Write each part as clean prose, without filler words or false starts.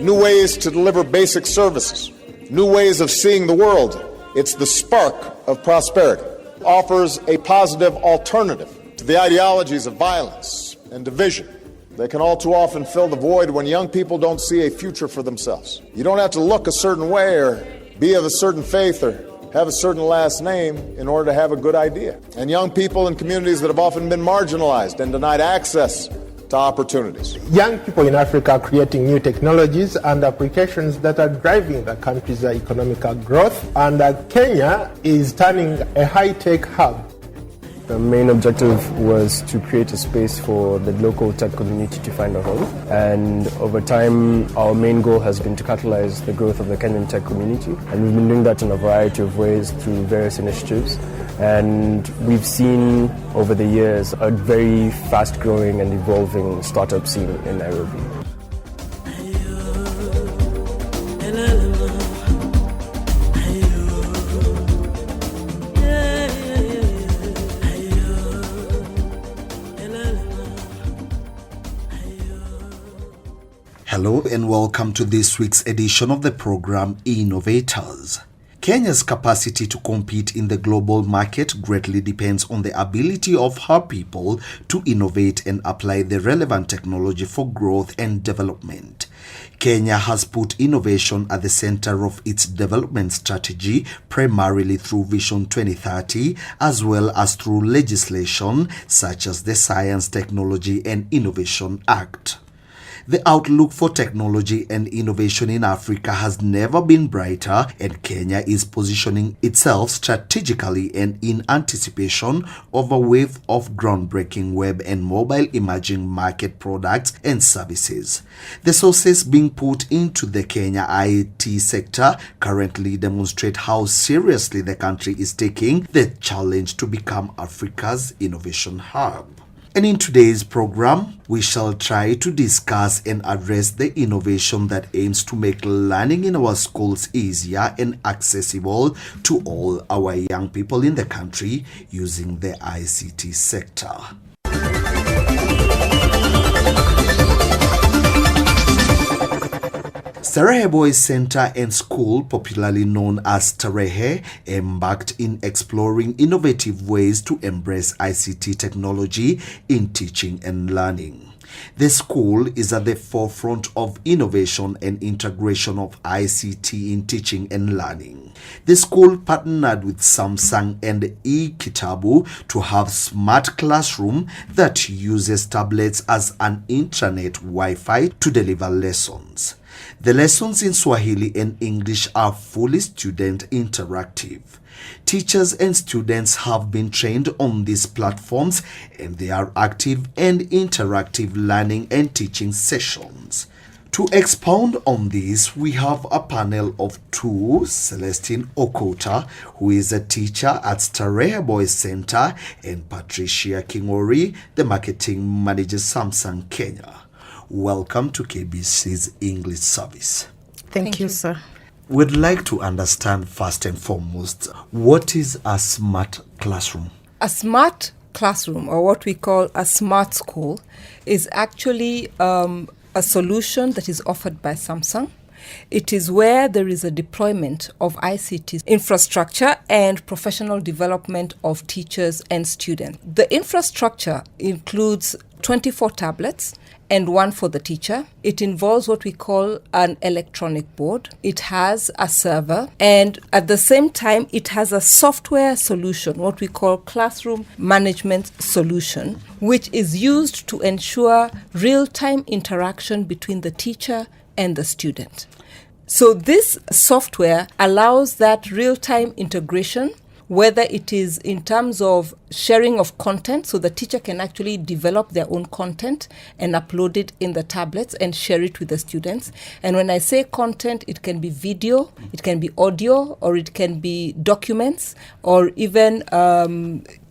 new ways to deliver basic services, new ways of seeing the world. It's the spark of prosperity. It offers a positive alternative to the ideologies of violence and division. They can all too often fill the void when young people don't see a future for themselves. You don't have to look a certain way or be of a certain faith or have a certain last name in order to have a good idea. And young people in communities that have often been marginalized and denied access to opportunities. Young people in Africa are creating new technologies and applications that are driving the country's economic growth, and Kenya is turning a high-tech hub. The main objective was to create a space for the local tech community to find a home, and over time our main goal has been to catalyze the growth of the Kenyan tech community, and we've been doing that in a variety of ways through various initiatives, and we've seen over the years a very fast growing and evolving startup scene in Nairobi. Hello and welcome to this week's edition of the program Innovators. Kenya's capacity to compete in the global market greatly depends on the ability of her people to innovate and apply the relevant technology for growth and development. Kenya has put innovation at the center of its development strategy, primarily through Vision 2030, as well as through legislation such as the Science, Technology and Innovation Act. The outlook for technology and innovation in Africa has never been brighter, and Kenya is positioning itself strategically and in anticipation of a wave of groundbreaking web and mobile emerging market products and services. The resources being put into the Kenya IT sector currently demonstrate how seriously the country is taking the challenge to become Africa's innovation hub. And in today's program, we shall try to discuss and address the innovation that aims to make learning in our schools easier and accessible to all our young people in the country using the ICT sector. Starehe Boys Center and School, popularly known as Starehe, embarked in exploring innovative ways to embrace ICT technology in teaching and learning. The school is at the forefront of innovation and integration of ICT in teaching and learning. The school partnered with Samsung and eKitabu to have smart classroom that uses tablets as an intranet Wi-Fi to deliver lessons. The lessons in Swahili and English are fully student interactive. Teachers and students have been trained on these platforms, and they are active and interactive learning and teaching sessions. To expound on this, we have a panel of two: Celestine Okota, who is a teacher at Starehe Boys Center, and Patricia Kingori, the marketing manager, Samsung Kenya. Welcome to KBC's English service. Thank you, sir. We'd like to understand first and foremost, what is a smart classroom? A smart classroom, or what we call a smart school, is actually a solution that is offered by Samsung. It is where there is a deployment of ICT infrastructure and professional development of teachers and students. The infrastructure includes 24 tablets and one for the teacher. It involves what we call an electronic board. It has a server, and at the same time, it has a software solution, what we call classroom management solution, which is used to ensure real-time interaction between the teacher and the student. So this software allows that real-time integration, whether it is in terms of sharing of content, so the teacher can actually develop their own content and upload it in the tablets and share it with the students. And when I say content, it can be video, it can be audio, or it can be documents, or even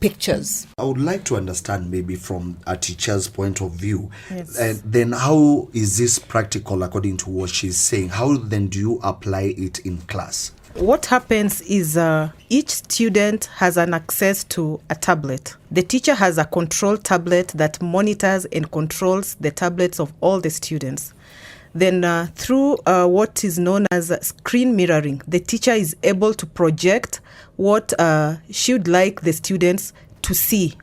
pictures. I would like to understand, maybe from a teacher's point of view, Yes. and then how is this practical according to what she's saying? How then do you apply it in class? What happens is each student has an access to a tablet. The teacher has a control tablet that monitors and controls the tablets of all the students. Then through what is known as screen mirroring, the teacher is able to project what she would like the students to see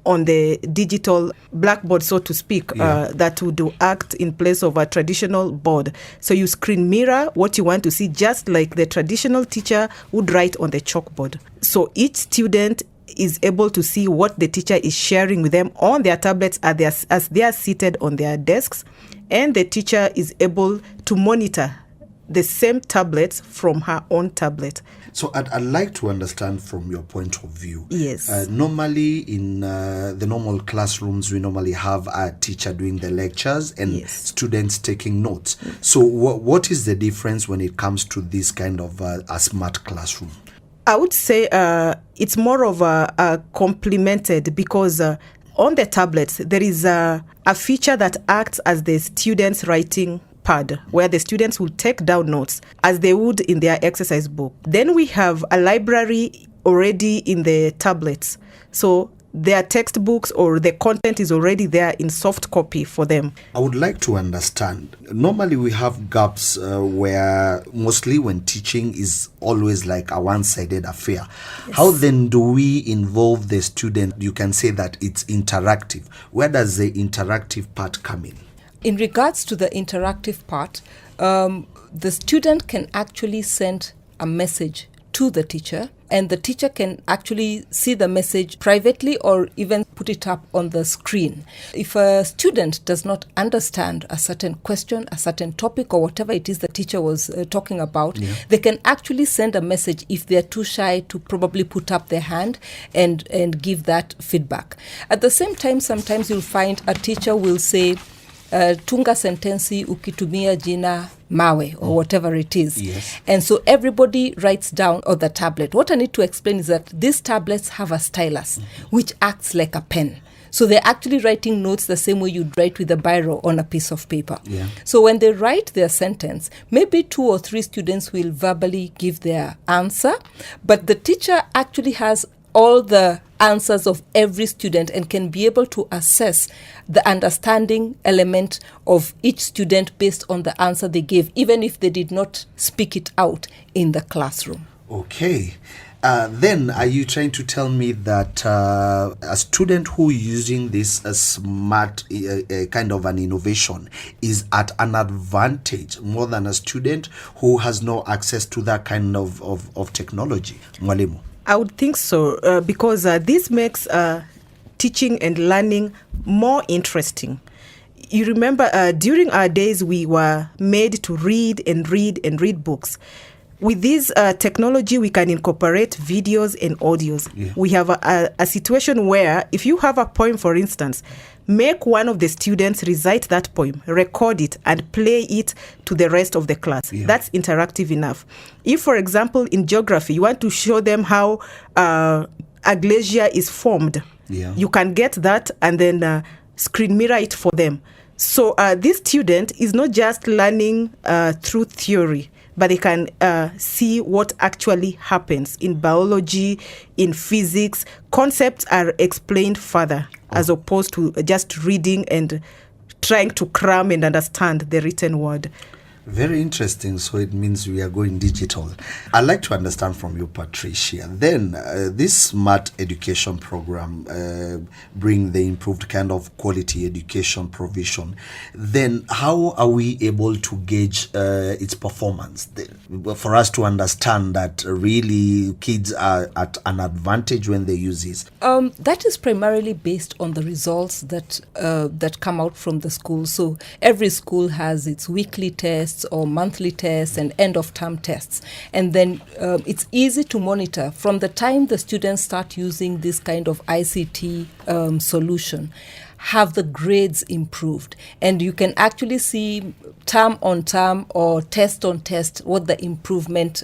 on the digital blackboard, so to speak, that would act in place of a traditional board. So you screen mirror what you want to see, just like the traditional teacher would write on the chalkboard. So each student is able to see what the teacher is sharing with them on their tablets as they are seated on their desks, and the teacher is able to monitor the same tablets from her own tablet. So I'd like to understand from your point of view. Yes. Normally in the normal classrooms, we normally have a teacher doing the lectures and students taking notes. So what is the difference when it comes to this kind of a smart classroom? I would say it's more of a complemented, because on the tablets, there is a feature that acts as the student's writing pad, where the students will take down notes as they would in their exercise book. Then we have a library already in the tablets. So their textbooks or the content is already there in soft copy for them. I would like to understand. Normally we have gaps where mostly when teaching is always like a one-sided affair. Yes. How then do we involve the student? You can say that it's interactive. Where does the interactive part come in? In regards to the interactive part, the student can actually send a message to the teacher, and the teacher can actually see the message privately or even put it up on the screen. If a student does not understand a certain question, a certain topic, or whatever it is the teacher was talking about, they can actually send a message if they're too shy to probably put up their hand and give that feedback. At the same time, sometimes you'll find a teacher will say, tunga sentensi ukitumia jina mawe, or whatever it is. Yes. And so everybody writes down on the tablet. What I need to explain is that these tablets have a stylus, which acts like a pen. So they're actually writing notes the same way you'd write with a biro on a piece of paper. Yeah. So when they write their sentence, maybe 2 or 3 students will verbally give their answer, but the teacher actually has all the answers of every student and can be able to assess the understanding element of each student based on the answer they gave, even if they did not speak it out in the classroom. Okay. Then are you trying to tell me that a student who is using this smart kind of an innovation is at an advantage more than a student who has no access to that kind of technology? Mwalimu? I would think so, because this makes teaching and learning more interesting. You remember, during our days, we were made to read and read and read books. With this technology, we can incorporate videos and audios. Yeah. We have a situation where if you have a poem, for instance, make one of the students recite that poem, record it, and play it to the rest of the class. Yeah. That's interactive enough. If, for example, in geography, you want to show them how a glacier is formed, you can get that and then screen mirror it for them. So this student is not just learning through theory, but they can see what actually happens in biology, in physics. Concepts are explained further as opposed to just reading and trying to cram and understand the written word. Very interesting. So it means we are going digital. I'd like to understand from you, Patricia. Then this smart education program bring the improved kind of quality education provision. Then how are we able to gauge its performance for us to understand that really kids are at an advantage when they use this? That is primarily based on the results that come out from the school. So every school has its weekly tests or monthly tests and end of term tests, and then it's easy to monitor from the time the students start using this kind of ICT solution. Have the grades improved, and you can actually see term on term or test on test what the improvement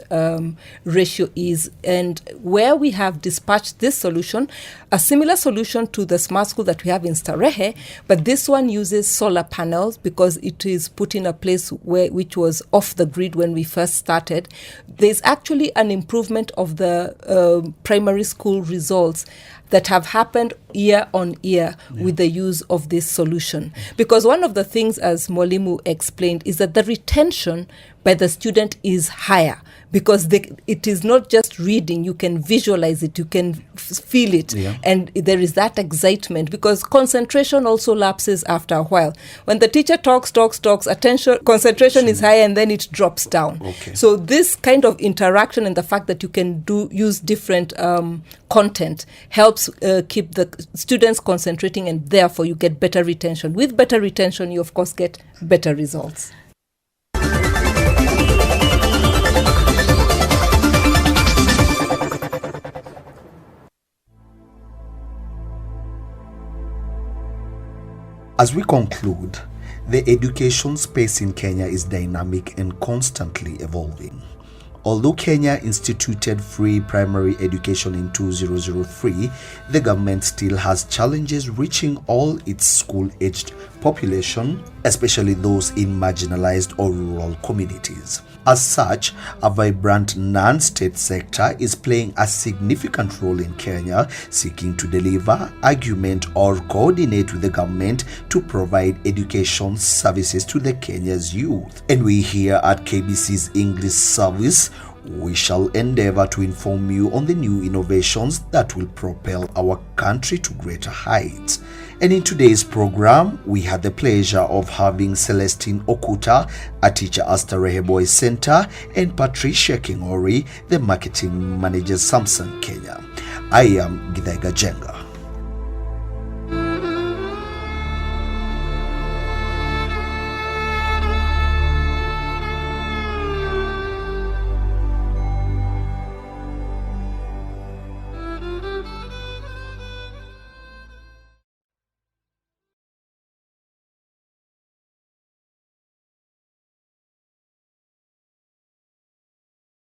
ratio is. And where we have dispatched this solution, a similar solution to the smart school that we have in Starehe, but this one uses solar panels because it is put in a place which was off the grid when we first started. There's actually an improvement of the primary school results that have happened year on year with the use of this solution. Because one of the things, as Mwalimu explained, is that the retention by the student is higher, because it is not just reading, you can visualize it, you can feel it, and there is that excitement, because concentration also lapses after a while. When the teacher talks, attention, concentration is high, and then it drops down. So this kind of interaction and the fact that you can use different content helps keep the students concentrating, and therefore you get better retention. With better retention, you of course get better results. As we conclude, the education space in Kenya is dynamic and constantly evolving. Although Kenya instituted free primary education in 2003, the government still has challenges reaching all its school-aged population, especially those in marginalized or rural communities. As such, a vibrant non-state sector is playing a significant role in Kenya, seeking to deliver, argument, or coordinate with the government to provide education services to the Kenya's youth. And we here at KBC's English service, we shall endeavor to inform you on the new innovations that will propel our country to greater heights. And in today's program, we had the pleasure of having Celestine Okuta, a teacher at Starehe Boys Center, and Patricia Kingori, the marketing manager, Samsung Kenya. I am Githaiga Jenga.